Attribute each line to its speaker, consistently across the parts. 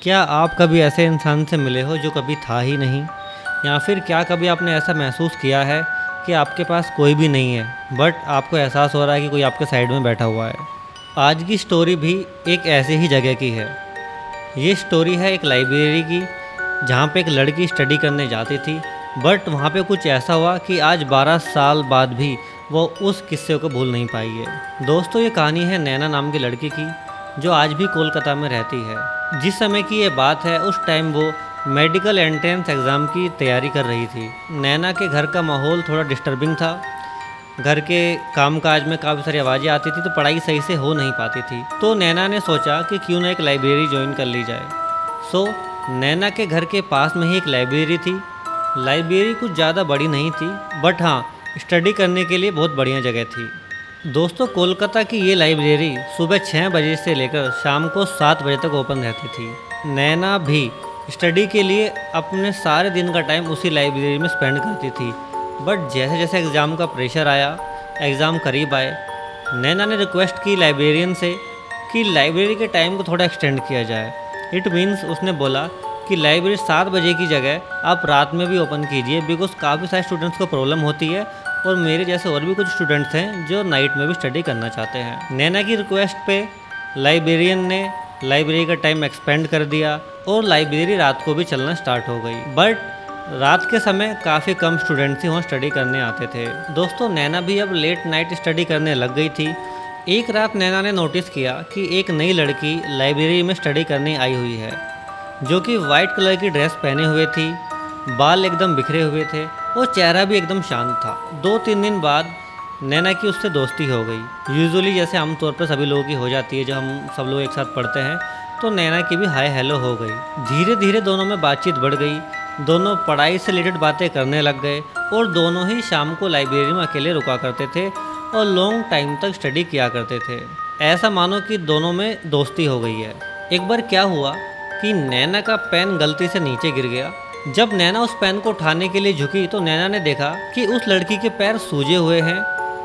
Speaker 1: क्या आप कभी ऐसे इंसान से मिले हो जो कभी था ही नहीं? या फिर क्या कभी आपने ऐसा महसूस किया है कि आपके पास कोई भी नहीं है बट आपको एहसास हो रहा है कि कोई आपके साइड में बैठा हुआ है? आज की स्टोरी भी एक ऐसी ही जगह की है। ये स्टोरी है एक लाइब्रेरी की, जहाँ पे एक लड़की स्टडी करने जाती थी। बट वहाँ पे कुछ ऐसा हुआ कि आज 12 साल बाद भी वो उस किस्से को भूल नहीं पाई है। दोस्तों, ये कहानी है नैना नाम की लड़की की, जो आज भी कोलकाता में रहती है। जिस समय की ये बात है, उस टाइम वो मेडिकल एंट्रेंस एग्ज़ाम की तैयारी कर रही थी। नैना के घर का माहौल थोड़ा डिस्टर्बिंग था। घर के कामकाज में काफ़ी सारी आवाज़ें आती थी, तो पढ़ाई सही से हो नहीं पाती थी। तो नैना ने सोचा कि क्यों ना एक लाइब्रेरी ज्वाइन कर ली जाए। सो नैना के घर के पास में ही एक लाइब्रेरी थी। लाइब्रेरी कुछ ज़्यादा बड़ी नहीं थी, बट हाँ, स्टडी करने के लिए बहुत बढ़िया जगह थी। दोस्तों, कोलकाता की ये लाइब्रेरी सुबह 6 बजे से लेकर शाम को 7 बजे तक ओपन रहती थी। नैना भी स्टडी के लिए अपने सारे दिन का टाइम उसी लाइब्रेरी में स्पेंड करती थी। बट जैसे जैसे एग्ज़ाम का प्रेशर आया, एग्ज़ाम करीब आए, नैना ने रिक्वेस्ट की लाइब्रेरियन से कि लाइब्रेरी के टाइम को थोड़ा एक्सटेंड किया जाए। इट मीन्स उसने बोला कि लाइब्रेरी 7 बजे की जगह आप रात में भी ओपन कीजिए, बिकॉज काफ़ी सारे स्टूडेंट्स को प्रॉब्लम होती है और मेरे जैसे और भी कुछ स्टूडेंट्स हैं जो नाइट में भी स्टडी करना चाहते हैं। नैना की रिक्वेस्ट पे लाइब्रेरियन ने लाइब्रेरी का टाइम एक्सपेंड कर दिया और लाइब्रेरी रात को भी चलना स्टार्ट हो गई। बट रात के समय काफ़ी कम स्टूडेंट्स ही वहाँ स्टडी करने आते थे। दोस्तों, नैना भी अब लेट नाइट स्टडी करने लग गई थी। एक रात नैना ने नोटिस किया कि एक नई लड़की लाइब्रेरी में स्टडी करने आई हुई है, जो कि वाइट कलर की ड्रेस पहने हुए थी, बाल एकदम बिखरे हुए थे और चेहरा भी एकदम शांत था। 2-3 दिन बाद नैना की उससे दोस्ती हो गई। यूजुअली जैसे आमतौर पर सभी लोगों की हो जाती है, जो हम सब लोग एक साथ पढ़ते हैं, तो नैना की भी हाय हेलो हो गई। धीरे धीरे दोनों में बातचीत बढ़ गई। दोनों पढ़ाई से रिलेटेड बातें करने लग गए और दोनों ही शाम को लाइब्रेरी में अकेले रुका करते थे और लॉन्ग टाइम तक स्टडी किया करते थे। ऐसा मानो कि दोनों में दोस्ती हो गई है। एक बार क्या हुआ कि नैना का पेन गलती से नीचे गिर गया। जब नैना उस पेन को उठाने के लिए झुकी तो नैना ने देखा कि उस लड़की के पैर सूजे हुए हैं।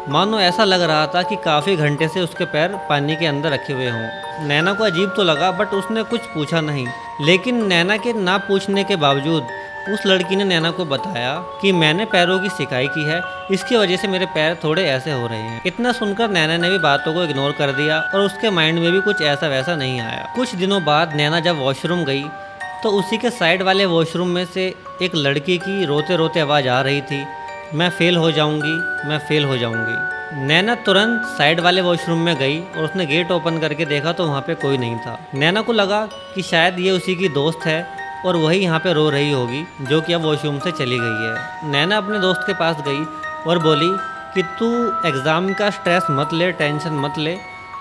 Speaker 1: मानो ऐसा लग रहा था कि काफ़ी घंटे से उसके पैर पानी के अंदर रखे हुए हों। नैना को अजीब तो लगा, बट उसने कुछ पूछा नहीं। लेकिन नैना के ना पूछने के बावजूद उस लड़की ने नैना को बताया कि मैंने पैरों की सिकाई की है, इसकी वजह से मेरे पैर थोड़े ऐसे हो रहे हैं। इतना सुनकर नैना ने भी बातों को इग्नोर कर दिया और उसके माइंड में भी कुछ ऐसा वैसा नहीं आया। कुछ दिनों बाद नैना जब वॉशरूम गई तो उसी के साइड वाले वॉशरूम में से एक लड़की की रोते रोते आवाज़ आ रही थी, मैं फ़ेल हो जाऊंगी, मैं फ़ेल हो जाऊंगी। नैना तुरंत साइड वाले वॉशरूम में गई और उसने गेट ओपन करके देखा तो वहाँ पे कोई नहीं था। नैना को लगा कि शायद ये उसी की दोस्त है और वही यहाँ पे रो रही होगी, जो कि अब वॉशरूम से चली गई है। नैना अपने दोस्त के पास गई और बोली कि तू एग्ज़ाम का स्ट्रेस मत ले, टेंशन मत ले,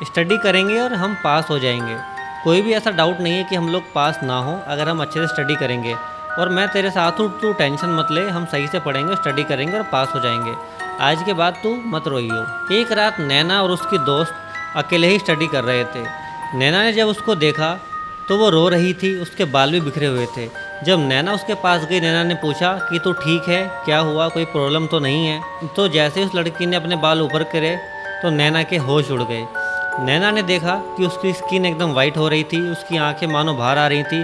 Speaker 1: स्टडी करेंगे और हम पास हो जाएंगे। कोई भी ऐसा डाउट नहीं है कि हम लोग पास ना हो अगर हम अच्छे से स्टडी करेंगे, और मैं तेरे साथ हूँ, तू टेंशन मत ले, हम सही से पढ़ेंगे, स्टडी करेंगे और पास हो जाएंगे। आज के बाद तू मत रोइयो। एक रात नैना और उसकी दोस्त अकेले ही स्टडी कर रहे थे। नैना ने जब उसको देखा तो वो रो रही थी, उसके बाल भी बिखरे हुए थे। जब नैना उसके पास गई, नैना ने पूछा कि तू ठीक है, क्या हुआ, कोई प्रॉब्लम तो नहीं है। तो जैसे उस लड़की ने अपने बाल ऊपर करे तो नैना के होश उड़ गए। नैना ने देखा कि उसकी स्किन एकदम वाइट हो रही थी, उसकी आंखें मानो बाहर आ रही थी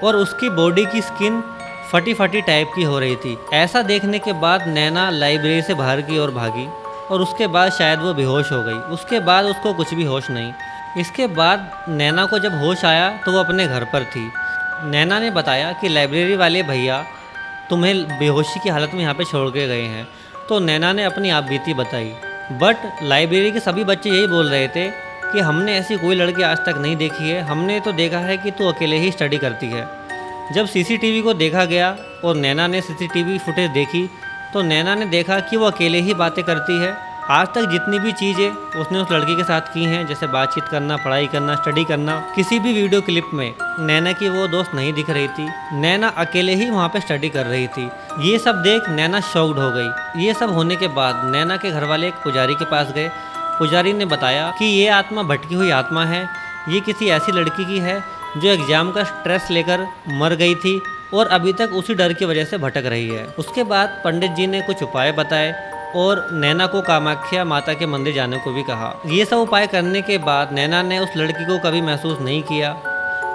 Speaker 1: और उसकी बॉडी की स्किन फटी फटी टाइप की हो रही थी। ऐसा देखने के बाद नैना लाइब्रेरी से बाहर की ओर भागी और उसके बाद शायद वो बेहोश हो गई। उसके बाद उसको कुछ भी होश नहीं। इसके बाद नैना को जब होश आया तो वो अपने घर पर थी। नैना ने बताया कि लाइब्रेरी वाले भैया तुम्हें बेहोशी की हालत में यहाँ पे छोड़ के गए हैं। तो नैना ने अपनी आप बीती बताई। बट लाइब्रेरी के सभी बच्चे यही बोल रहे थे कि हमने ऐसी कोई लड़की आज तक नहीं देखी है, हमने तो देखा है कि तू अकेले ही स्टडी करती है। जब सीसीटीवी को देखा गया और नैना ने सीसीटीवी फुटेज देखी तो नैना ने देखा कि वो अकेले ही बातें करती है। आज तक जितनी भी चीज़ें उसने उस लड़की के साथ की हैं, जैसे बातचीत करना, पढ़ाई करना, स्टडी करना, किसी भी वीडियो क्लिप में नैना की वो दोस्त नहीं दिख रही थी। नैना अकेले ही वहाँ पे स्टडी कर रही थी। ये सब देख नैना शॉक्ड हो गई। ये सब होने के बाद नैना के घर वाले एक पुजारी के पास गए। पुजारी ने बताया कि ये आत्मा भटकी हुई आत्मा है, ये किसी ऐसी लड़की की है जो एग्ज़ाम का स्ट्रेस लेकर मर गई थी और अभी तक उसी डर की वजह से भटक रही है। उसके बाद पंडित जी ने कुछ उपाय बताए और नैना को कामाख्या माता के मंदिर जाने को भी कहा। ये सब उपाय करने के बाद नैना ने उस लड़की को कभी महसूस नहीं किया।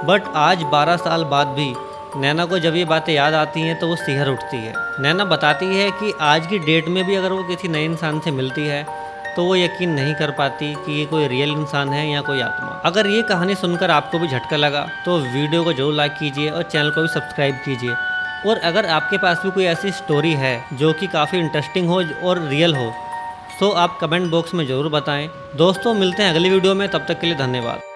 Speaker 1: बट आज 12 साल बाद भी नैना को जब ये बातें याद आती हैं तो वो सिहर उठती है। नैना बताती है कि आज की डेट में भी अगर वो किसी नए इंसान से मिलती है तो वो यकीन नहीं कर पाती कि ये कोई रियल इंसान है या कोई आत्मा। अगर ये कहानी सुनकर आपको भी झटका लगा तो वीडियो को जरूर लाइक कीजिए और चैनल को भी सब्सक्राइब कीजिए। और अगर आपके पास भी कोई ऐसी स्टोरी है जो कि काफ़ी इंटरेस्टिंग हो और रियल हो तो आप कमेंट बॉक्स में ज़रूर बताएं। दोस्तों मिलते हैं अगली वीडियो में, तब तक के लिए धन्यवाद।